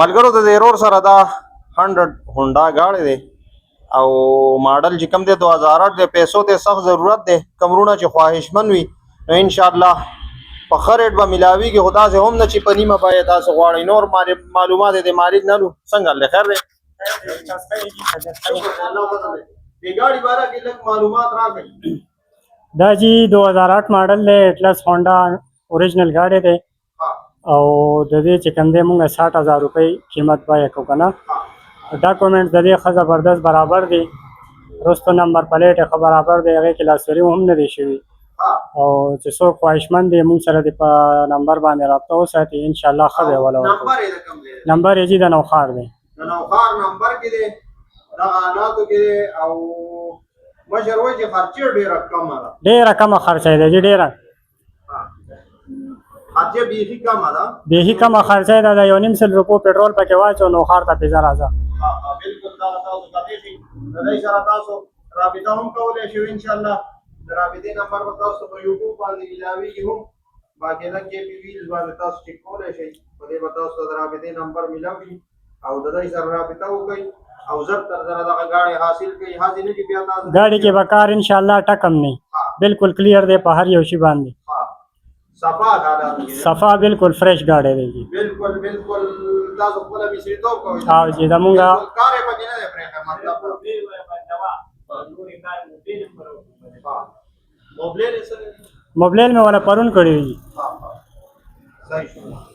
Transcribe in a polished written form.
ملګرو د ایرور سره دا 100 هونډا گاڑی دی او ماډل چې کوم دی 2008 د پیسو ته سخت ضرورت دی کمرونه چې خواهشمن وي نو ان شاء الله په خریټ به ملاویږي خدا سے هم نه چې په نیمه پای تاسو غواړئ نور معلومات د مالک نه لو څنګه له خیر دی د گاڑی باره کې لږ معلومات راکړئ دا جی 2008 ماډل دی اټلس هونډا اوریجنل گاڑی دی او د دې چې کوم دی مونږ 60000 روپۍ قیمت پای کو کنه ډاکومنټ د دې ښه زبردست برابر دی رستو نمبر پلیټ ښه برابر دی هغې کې لاسوري هم نه دی شوي او چې څوک خواهشمند دی مونږ سره د په نمبر باندې رابطه وساتي انشاءالله ښه به وله ورکړو نمبر یې جي د نوخار دی د نوخار نمبر کې دی دغه حالاتو کې دی او مشر وایي چې خرچې ډېره کمه ده ډېره کمه خرچه دی جي ډېره خرچه بیخي کمه ده بیخي کمه خرچه ده د 1.5 روپو پټرول پکې واچو نوخار ته پیزه راځه بالکل دا تاسو کتلی شئ د دې سره تاسو رابطه هم کولی شئ انشاءالله د رابطې نمبر به تاسو په یوټیوب باندې ملاویږي هم باقاعده کې ویډیوز باندې تاسو چیک کولی شئ په دې به تاسو د رابطې نمبر ملاو شي او د دې سره رابطه وکړئ او زر تر زره دغه گاڑی حاصل کړئ حاصل نه بیا تاسو گاڑی کې بکار انشاءالله ټکم نه بالکل کلیر دی په هر یو شی باندې صفا غاړه صفا بالکل فریش گاڑی دی بالکل بالکل تاسو خپل مشرتوب کوئ او چې زمونږ کار یې پکې نه دی پرېښی مطلب موبایل مې ولا پرون کړی دی صحیح